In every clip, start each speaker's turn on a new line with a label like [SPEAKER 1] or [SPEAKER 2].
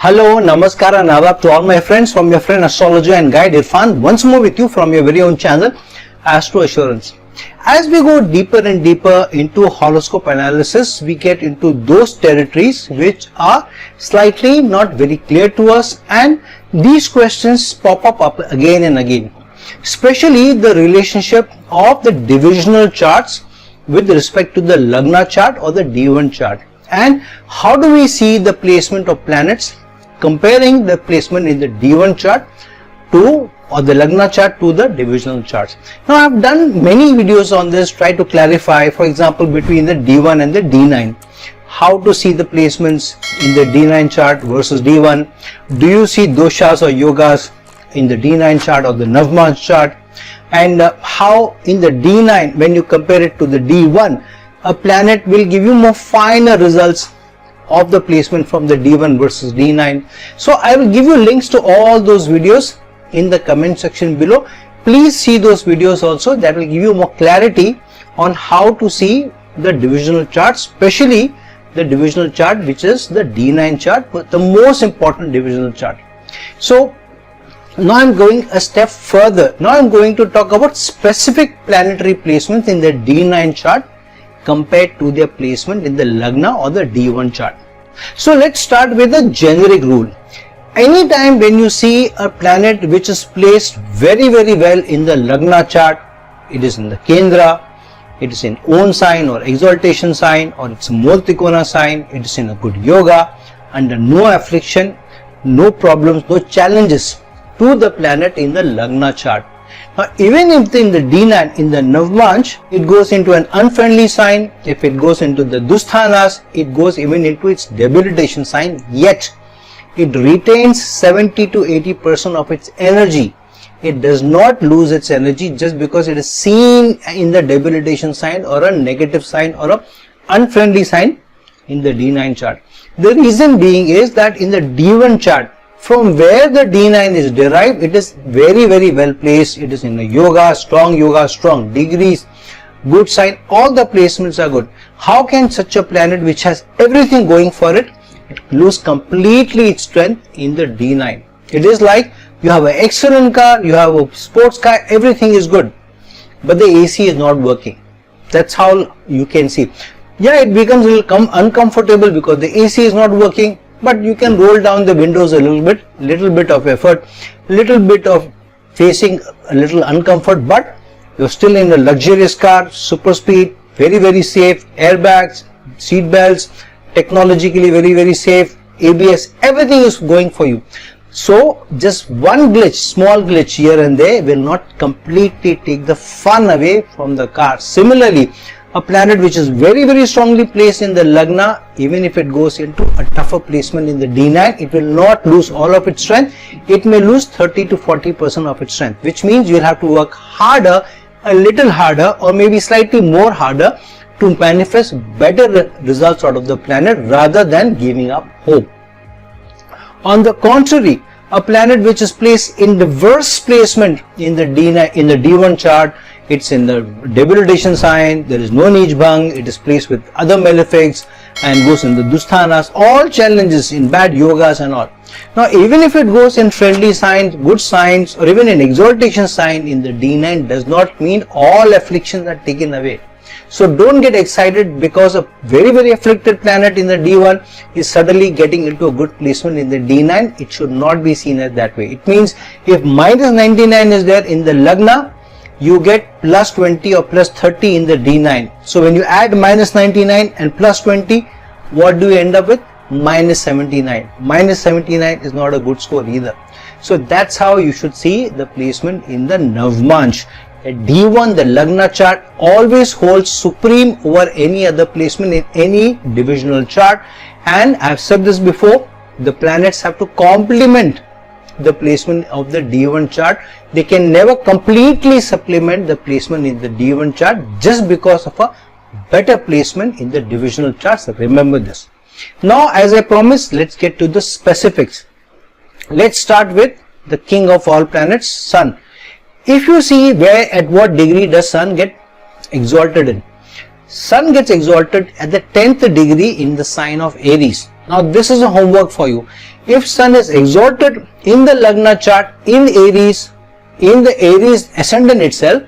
[SPEAKER 1] Hello, Namaskar and Adab to all my friends from your friend astrologer and guide Irfan, once more with you from your very own channel Astro Assurance. As we go deeper and deeper into horoscope analysis, we get into those territories which are slightly not very clear to us, and these questions pop up again and again, especially the relationship of the divisional charts with respect to the Lagna chart or the D1 chart, and how do we see the placement of planets comparing the placement in the D1 chart to or the Lagna chart to the divisional charts. Now I have done many videos on this, try to clarify, for example, between the D1 and the D9, how to see the placements in the D9 chart versus D1. Do you see doshas or yogas in the D9 chart or the Navamsa chart, and how in the D9 when you compare it to the D1, a planet will give you more finer results of the placement from the D1 versus D9. So I will give you links to all those videos in the comment section below. Please see those videos also, that will give you more clarity on how to see the divisional chart, especially the divisional chart which is the D9 chart, but the most important divisional chart. So now I am going a step further. Now I am going to talk about specific planetary placements in the D9 chart compared to their placement in the Lagna or the D1 chart. So let's start with a generic rule. Anytime when you see a planet which is placed very well in the Lagna chart, it is in the Kendra, it is in own sign or exaltation sign, or it's a Multikona sign, it is in a good yoga, under no affliction, no problems, no challenges to the planet in the Lagna chart. Now even if in the D9, in the Navamsa, it goes into an unfriendly sign, if it goes into the Dusthanas, it goes even into its debilitation sign, yet it retains 70 to 80% of its energy. It does not lose its energy just because it is seen in the debilitation sign or a negative sign or a unfriendly sign in the D9 chart. The reason being is that in the D1 chart, from where the D9 is derived, it is very well placed. It is in a yoga, strong degrees, good sign, all the placements are good. How can such a planet which has everything going for it lose completely its strength in the D9? It is like you have an excellent car, you have a sports car, everything is good, but the AC is not working. That's how you can see. Yeah, it becomes a little uncomfortable because the AC is not working, but you can roll down the windows a little bit of effort, little bit of facing a little uncomfort, but you're still in a luxurious car, super speed, very safe, airbags, seat belts, technologically very safe, ABS, everything is going for you. So just one glitch, small glitch here and there will not completely take the fun away from the car. Similarly, a planet which is very strongly placed in the Lagna, even if it goes into a tougher placement in the D9, it will not lose all of its strength. It may lose 30 to 40% of its strength, which means you will have to work harder, a little harder, or maybe slightly more harder to manifest better results out of the planet rather than giving up hope. On the contrary, a planet which is placed in the worst placement in the D9, in the D1 chart, it's in the debilitation sign, there is no Nij Bhang, it is placed with other malefics and goes in the Dusthanas, all challenges in bad yogas and all. Now even if it goes in friendly signs, good signs, or even an exaltation sign in the D9, does not mean all afflictions are taken away. So don't get excited because a very afflicted planet in the D1 is suddenly getting into a good placement in the D9. It should not be seen as that way. It means if minus 99 is there in the Lagna, you get plus 20 or plus 30 in the D9. So when you add minus 99 and plus 20, what do you end up with? Minus 79. Minus 79 is not a good score either. So that's how you should see the placement in the Navamsa. At D1, the Lagna chart always holds supreme over any other placement in any divisional chart, and I have said this before, the planets have to complement the placement of the D1 chart. They can never completely supplement the placement in the D1 chart just because of a better placement in the divisional charts. Remember this. Now as I promised, let's get to the specifics. Let's start with the king of all planets, Sun. If you see where at what degree does Sun get exalted in, Sun gets exalted at the 10th degree in the sign of Aries. Now this is a homework for you. If Sun is exalted in the Lagna chart in Aries, in the Aries ascendant itself,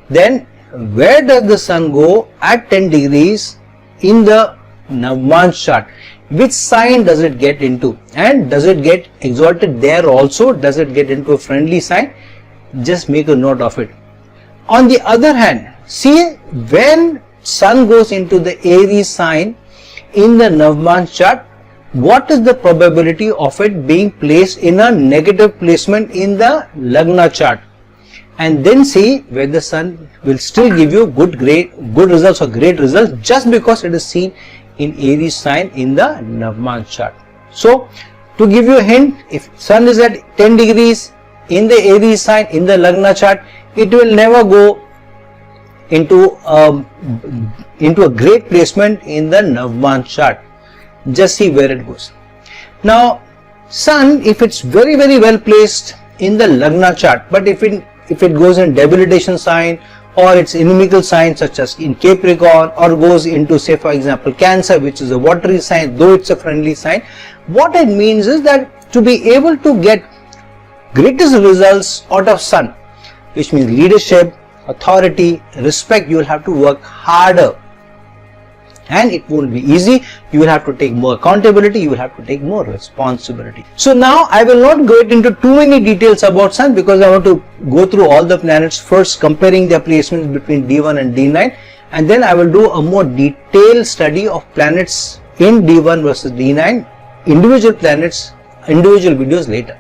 [SPEAKER 1] then where does the Sun go at 10 degrees in the Navamsa chart? Which sign does it get into? And does it get exalted there also? Does it get into a friendly sign? Just make a note of it. On the other hand, see, when Sun goes into the Aries sign in the Navamsa chart, what is the probability of it being placed in a negative placement in the Lagna chart? And then see where the Sun will still give you good results or great results just because it is seen in Aries sign in the Navamsa chart. So to give you a hint, if Sun is at 10 degrees in the Aries sign in the Lagna chart, it will never go into a great placement in the Navamsa chart. Just see where it goes. Now Sun, if it's very well placed in the Lagna chart, but if it goes in debilitation sign or its inimical sign such as in Capricorn, or goes into, say for example, Cancer, which is a watery sign, though it's a friendly sign, what it means is that to be able to get greatest results out of Sun, which means leadership, authority, respect, you will have to work harder. And it won't be easy. You will have to take more accountability, you will have to take more responsibility. So now I will not go into too many details about Sun because I want to go through all the planets first, comparing their placements between D1 and D9, and then I will do a more detailed study of planets in D1 versus D9, individual planets, individual videos later.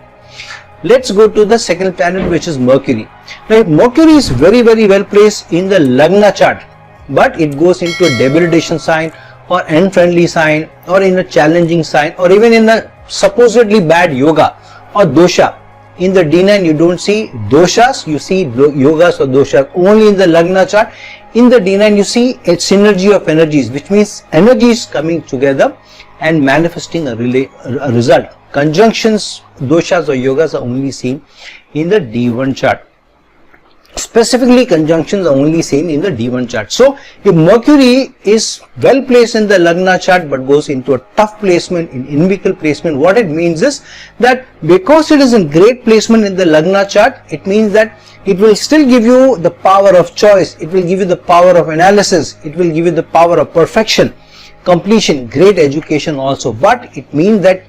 [SPEAKER 1] Let's go to the second planet, which is Mercury. Now Mercury is very well placed in the Lagna chart, but it goes into a debilitation sign or unfriendly sign or in a challenging sign or even in a supposedly bad yoga or dosha. In the D9 you don't see doshas, you see yogas or doshas only in the Lagna chart. In the D9 you see a synergy of energies, which means energies coming together and manifesting a result. Conjunctions, doshas or yogas are only seen in the D1 chart. Specifically, conjunctions are only seen in the D1 chart. So if Mercury is well placed in the Lagna chart but goes into a tough placement, in inimical placement, what it means is that because it is in great placement in the Lagna chart, it means that it will still give you the power of choice, it will give you the power of analysis, it will give you the power of perfection, completion, great education also, but it means that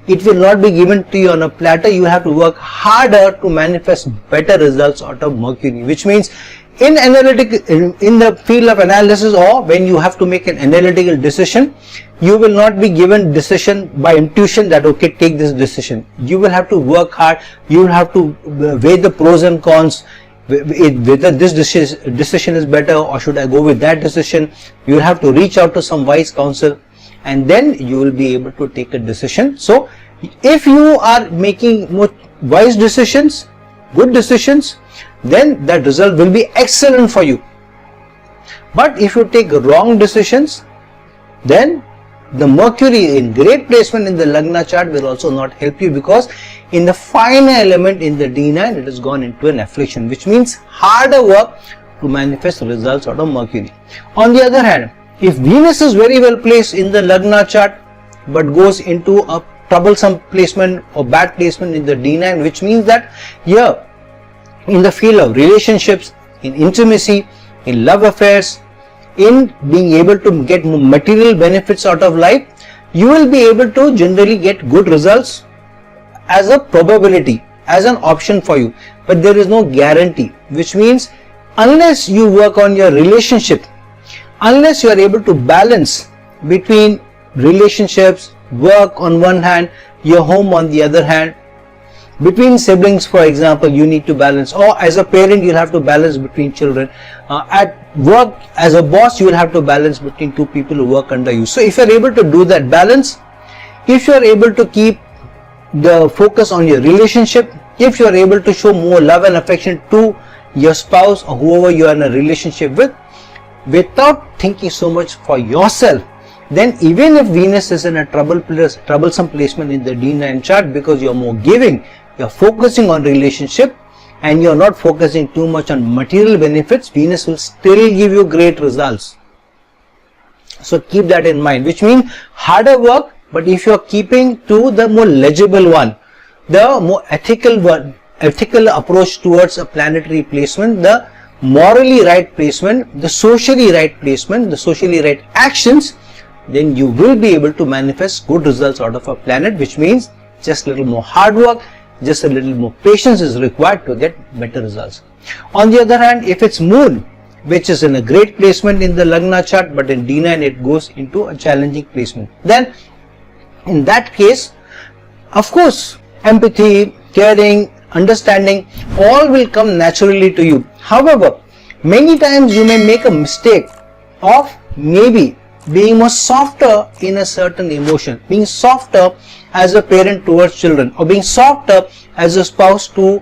[SPEAKER 1] it will not be given to you on a platter. You have to work harder to manifest better results out of Mercury, which means in the field of analysis, or when you have to make an analytical decision, you will not be given decision by intuition that okay, take this decision. You will have to work hard, you will have to weigh the pros and cons, whether this decision is better or should I go with that decision. You will have to reach out to some wise counsel, and then you will be able to take a decision. So if you are making more wise decisions, good decisions, then that result will be excellent for you. But if you take wrong decisions, then the Mercury in great placement in the Lagna chart will also not help you, because in the final element in the D9 it has gone into an affliction, which means harder work to manifest results out of Mercury. On the other hand, if Venus is very well placed in the Lagna chart but goes into a troublesome placement or bad placement in the D9, which means that here in the field of relationships, in intimacy, in love affairs, in being able to get material benefits out of life, you will be able to generally get good results as a probability, as an option for you, but there is no guarantee, which means unless you work on your relationship, unless you are able to balance between relationships, work on one hand, your home on the other hand, between siblings for example you need to balance, or as a parent you will have to balance between children, at work as a boss you will have to balance between two people who work under you. So if you are able to do that balance, if you are able to keep the focus on your relationship, if you are able to show more love and affection to your spouse or whoever you are in a relationship with, without thinking so much for yourself, then even if Venus is in a troublesome placement in the D9 chart, because you are more giving, you are focusing on relationship and you are not focusing too much on material benefits, Venus will still give you great results. So keep that in mind, which means harder work But if you are keeping to the more legible one, the more ethical one, ethical approach towards a planetary placement, the morally right placement, the socially right placement, the socially right actions, then you will be able to manifest good results out of a planet, which means just a little more hard work, just a little more patience is required to get better results. On the other hand, if it's moon, which is in a great placement in the Lagna chart, but in D9 it goes into a challenging placement, then in that case, of course, empathy, caring, understanding, all will come naturally to you. However, many times you may make a mistake of maybe being more softer in a certain emotion, being softer as a parent towards children, or being softer as a spouse to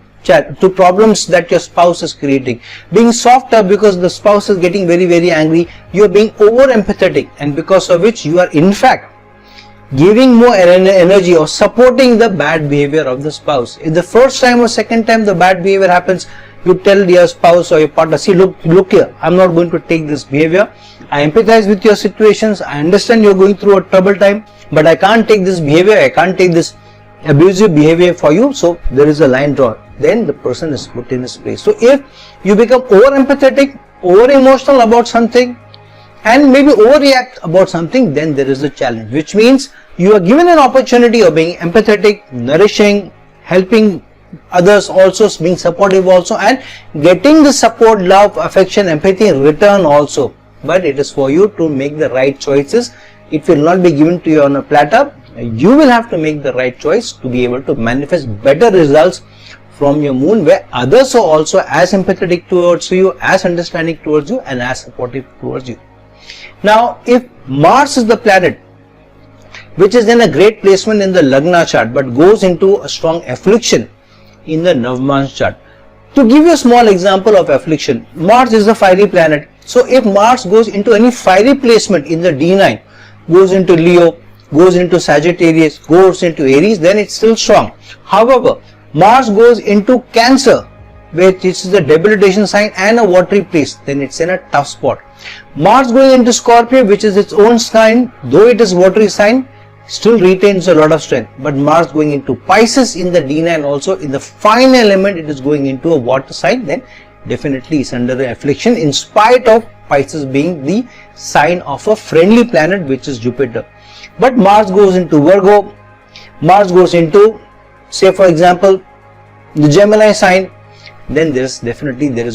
[SPEAKER 1] problems that your spouse is creating, being softer because the spouse is getting very, very angry. You are being over empathetic, and because of which you are in fact giving more energy or supporting the bad behavior of the spouse. If the first time or second time the bad behavior happens, you tell your spouse or your partner, see, look here, I'm not going to take this behavior. I empathize with your situations. I understand you're going through a trouble time, but I can't take this behavior. I can't take this abusive behavior for you. So there is a line drawn. Then the person is put in his place. So if you become over empathetic, over emotional about something, and maybe overreact about something, then there is a challenge, which means you are given an opportunity of being empathetic, nourishing, helping others, also being supportive also, and getting the support, love, affection, empathy in return also. But it is for you to make the right choices. It will not be given to you on a platter. You will have to make the right choice to be able to manifest better results from your moon, where others are also as empathetic towards you, as understanding towards you, and as supportive towards you. Now, if Mars is the planet which is in a great placement in the Lagna chart but goes into a strong affliction in the Navamsa chart. To give you a small example of affliction, Mars is a fiery planet. So if Mars goes into any fiery placement in the D9, goes into Leo, goes into Sagittarius, goes into Aries, then it's still strong. However, Mars goes into Cancer, which is the debilitation sign and a watery place, then it's in a tough spot. Mars going into Scorpio, which is its own sign, though it is watery sign, still retains a lot of strength. But Mars going into Pisces in the D9 also, in the fine element it is going into a water sign, then definitely is under affliction, in spite of Pisces being the sign of a friendly planet, which is Jupiter. But Mars goes into Virgo, Mars goes into, say for example, the Gemini sign, then there is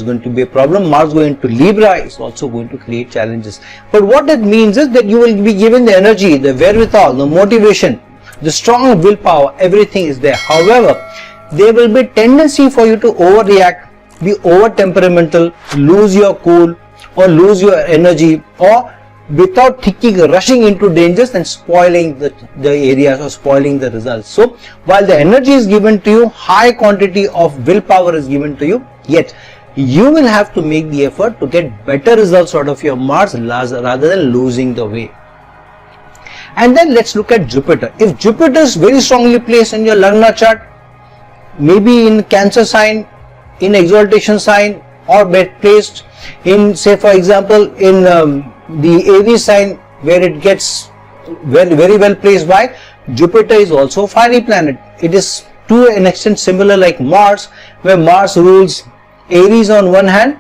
[SPEAKER 1] going to be a problem. Mars going to Libra is also going to create challenges. But what it means is that you will be given the energy, the wherewithal, the motivation, the strong willpower, everything is there. However, there will be tendency for you to overreact, be over temperamental, lose your cool, or lose your energy, or without thinking, rushing into dangers and spoiling the areas or spoiling the results. So while the energy is given to you, high quantity of willpower is given to you, yet you will have to make the effort to get better results out of your Mars rather than losing the way. And then let's look at Jupiter. If Jupiter is very strongly placed in your Lagna chart, maybe in Cancer sign, in exaltation sign, or placed in, say for example, in the Aries sign, where it gets very well placed by, Jupiter is also a fiery planet. It is to an extent similar like Mars, where Mars rules Aries on one hand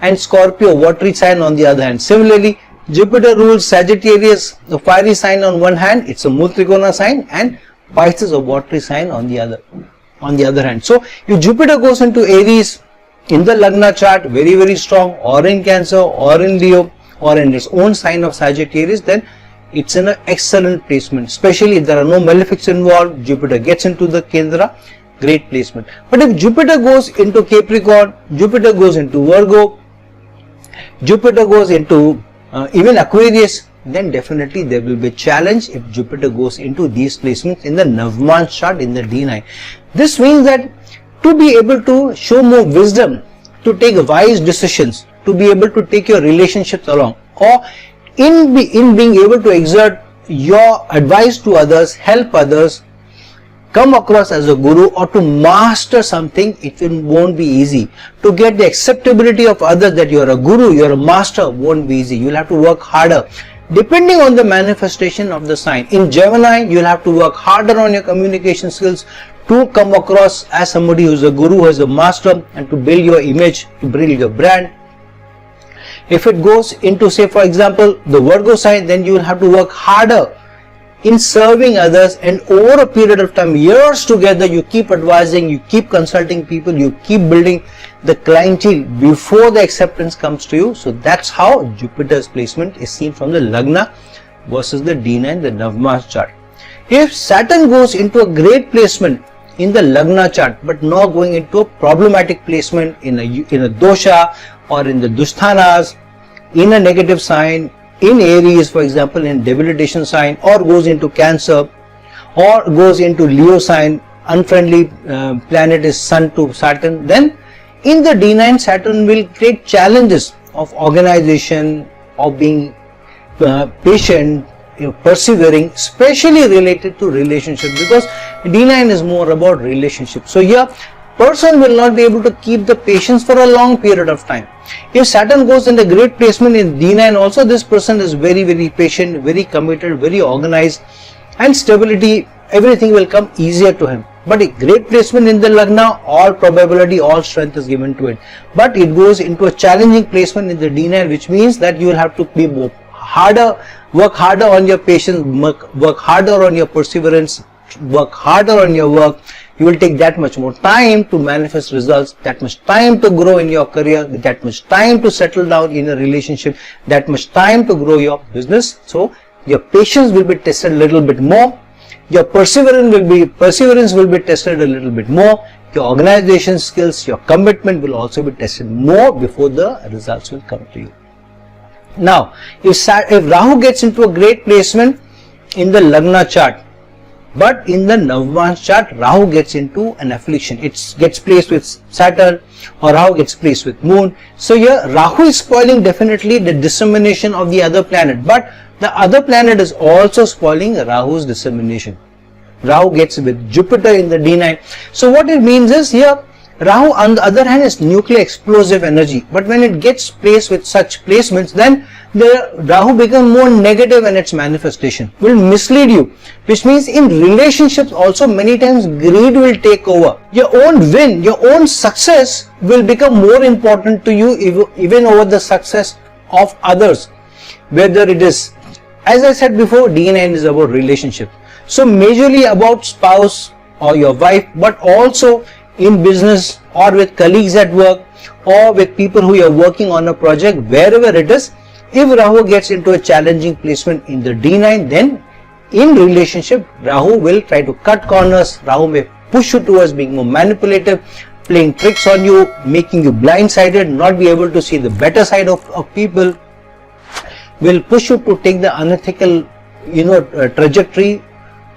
[SPEAKER 1] and Scorpio, watery sign, on the other hand. Similarly, Jupiter rules Sagittarius, the fiery sign on one hand, it's a Mutrikona sign, and Pisces, a watery sign, on the other hand. So if Jupiter goes into Aries in the Lagna chart, very strong, or in Cancer, or in Leo, or in its own sign of Sagittarius, then it's in an excellent placement. Especially if there are no malefics involved, Jupiter gets into the Kendra, great placement. But if Jupiter goes into Capricorn, Jupiter goes into Virgo, Jupiter goes into even Aquarius, then definitely there will be a challenge if Jupiter goes into these placements in the Navamsa chart in the D9. This means that to be able to show more wisdom, to take wise decisions, to be able to take your relationships along, or in being able to exert your advice to others, help others, come across as a guru, or to master something, it won't be easy. To get the acceptability of others that you are a guru, you are a master, won't be easy. You will have to work harder. depending on the manifestation of the sign. In Gemini, you'll have to work harder on your communication skills to come across as somebody who's a guru, who's a master, and to build your image, to build your brand. If it goes into, say for example, the Virgo sign, then you will have to work harder in serving others, and over a period of time, years together, you keep advising, you keep consulting people, you keep building the clientele before the acceptance comes to you. So that's how Jupiter's placement is seen from the Lagna versus the D9, the Navamsa chart. If Saturn goes into a great placement in the Lagna chart, but not going into a problematic placement in a dosha or in the Dushthanas, in a negative sign, in Aries, for example, in debilitation sign, or goes into Cancer, or goes into Leo sign, unfriendly planet is Sun to Saturn, then in the D9, Saturn will create challenges of organization, of being patient, persevering, especially related to relationship, because D9 is more about relationship. So here, person will not be able to keep the patience for a long period of time. If Saturn goes in a great placement in D9 also, this person is very patient, very committed, very organized, and stability, everything will come easier to him. But a great placement in the Lagna, all probability, all strength is given to it. But it goes into a challenging placement in the D9, which means that you will have to be more harder, work harder on your patience, work harder on your perseverance, work harder on your work. You will take that much more time to manifest results, that much time to grow in your career, that much time to settle down in a relationship, that much time to grow your business. So your patience will be tested a little bit more. Your perseverance will be tested a little bit more. Your organization skills, your commitment will also be tested more before the results will come to you. Now, if Rahu gets into a great placement in the Lagna chart, but in the Navamsa chart, Rahu gets into an affliction. It gets placed with Saturn, or Rahu gets placed with Moon. So here, Rahu is spoiling definitely the dissemination of the other planet, but the other planet is also spoiling Rahu's dissemination. Rahu gets with Jupiter in the D9. So what it means is here, Rahu on the other hand is nuclear explosive energy, but when it gets placed with such placements, then the Rahu becomes more negative in its manifestation, will mislead you, which means in relationships also many times greed will take over. Your own win, your own success will become more important to you even over the success of others. Whether it is, as I said before, D9 is about relationship. So majorly about spouse or your wife, but also in business or with colleagues at work or with people who are working on a project, wherever it is. If Rahu gets into a challenging placement in the D9, then in relationship, Rahu will try to cut corners. Rahu may push you towards being more manipulative, playing tricks on you, making you blindsided, not be able to see the better side of people, will push you to take the unethical, trajectory,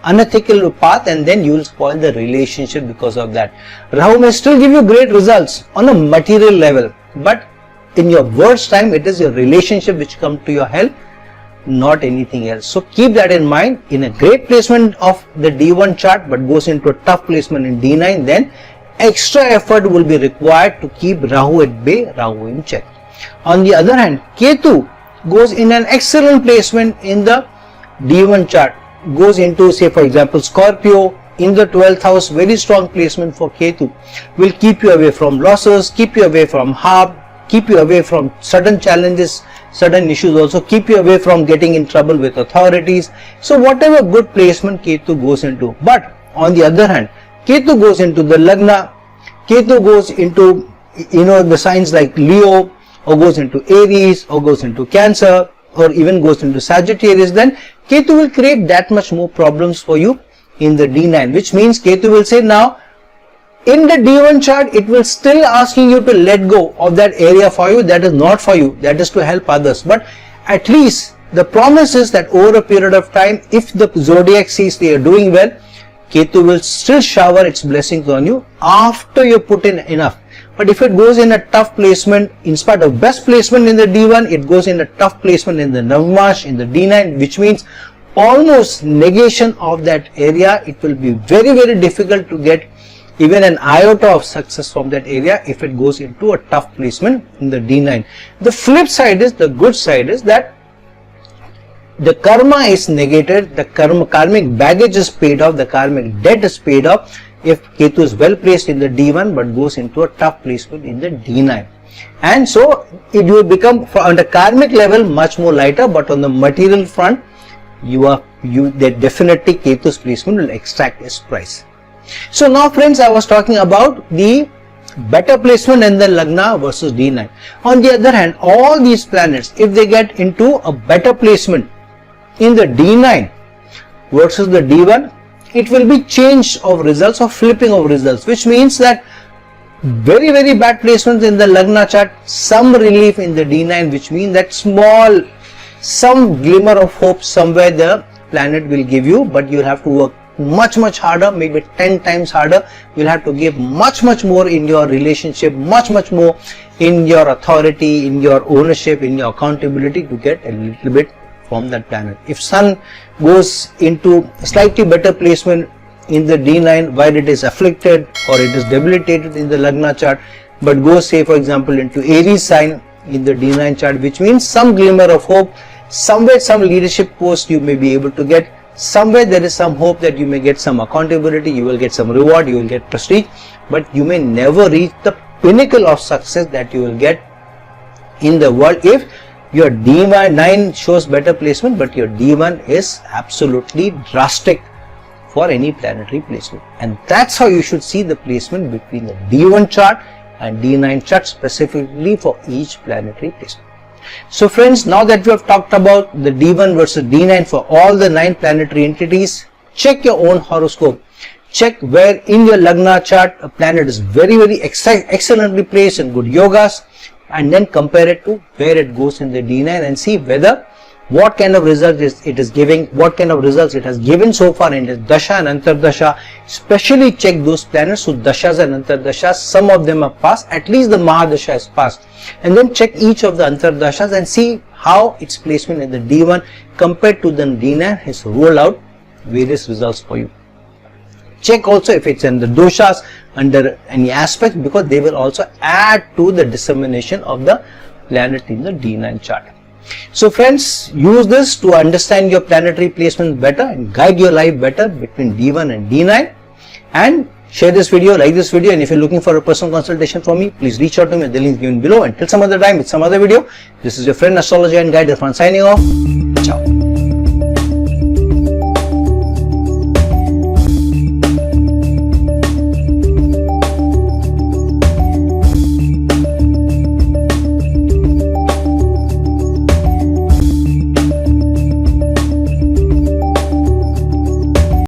[SPEAKER 1] unethical path, and then you will spoil the relationship because of that. Rahu may still give you great results on a material level, but in your worst time, it is your relationship which come to your help, not anything else. So keep that in mind. In a great placement of the D1 chart, but goes into a tough placement in D9, then extra effort will be required to keep Rahu at bay, Rahu in check. On the other hand, Ketu goes in an excellent placement in the D1 chart, goes into, say for example, Scorpio in the 12th house. Very strong placement for Ketu, will keep you away from losses, keep you away from harm, keep you away from sudden challenges, sudden issues, also keep you away from getting in trouble with authorities. So whatever good placement Ketu goes into. But on the other hand, Ketu goes into the Lagna, Ketu goes into the signs like Leo, or goes into Aries, or goes into Cancer, or even goes into Sagittarius, then Ketu will create that much more problems for you in the D9, which means Ketu will say, now in the D1 chart, it will still asking you to let go of that area for you, that is not for you, that is to help others. But at least the promise is that over a period of time, if the zodiac sees they are doing well, Ketu will still shower its blessings on you after you put in enough. But if it goes in a tough placement, in spite of best placement in the D1, it goes in a tough placement in the Navamsa, in the D9, which means almost negation of that area. It will be very difficult to get even an iota of success from that area if it goes into a tough placement in the D9. The flip side is, the good side is that the karma is negated, the karmic baggage is paid off, the karmic debt is paid off if Ketu is well placed in the D1 but goes into a tough placement in the D9. And so it will become on the karmic level much more lighter, but on the material front that definitely Ketu's placement will extract its price. So now friends, I was talking about the better placement in the Lagna versus D9. On the other hand, all these planets, if they get into a better placement in the D9 versus the D1, it will be change of results or flipping of results, which means that very bad placements in the Lagna chart, some relief in the D9, which means that some glimmer of hope somewhere the planet will give you, but you'll have to work much harder, maybe 10 times harder. You'll have to give much more in your relationship, much more in your authority, in your ownership, in your accountability to get a little bit from that planet. If Sun goes into slightly better placement in the D9 while it is afflicted or it is debilitated in the Lagna chart, but goes, say for example, into Aries sign in the D9 chart, which means some glimmer of hope, somewhere some leadership post you may be able to get, somewhere there is some hope that you may get some accountability, you will get some reward, you will get prestige, but you may never reach the pinnacle of success that you will get in the world if your D9 shows better placement, but your D1 is absolutely drastic for any planetary placement. And that's how you should see the placement between the D1 chart and D9 chart specifically for each planetary placement. So friends, now that we have talked about the D1 versus D9 for all the 9 planetary entities, check your own horoscope. Check where in your Lagna chart a planet is very excellently placed in good yogas, and then compare it to where it goes in the D9 and see whether what kind of results it is giving, what kind of results it has given so far in the Dasha and Antardasha. Especially check those planets whose Dashas and Antardashas, some of them have passed, at least the Mahadasha has passed, and then check each of the Antardashas and see how its placement in the D1 compared to the D9 has rolled out various results for you. Check also if it's in the doshas under any aspect, because they will also add to the dissemination of the planet in the D9 chart. So friends, use this to understand your planetary placement better and guide your life better between D1 and D9. And share this video, like this video, and if you're looking for a personal consultation from me, please reach out to me at the link given below. Until some other time with some other video, this is your friend, astrologer and guide Irfan signing off.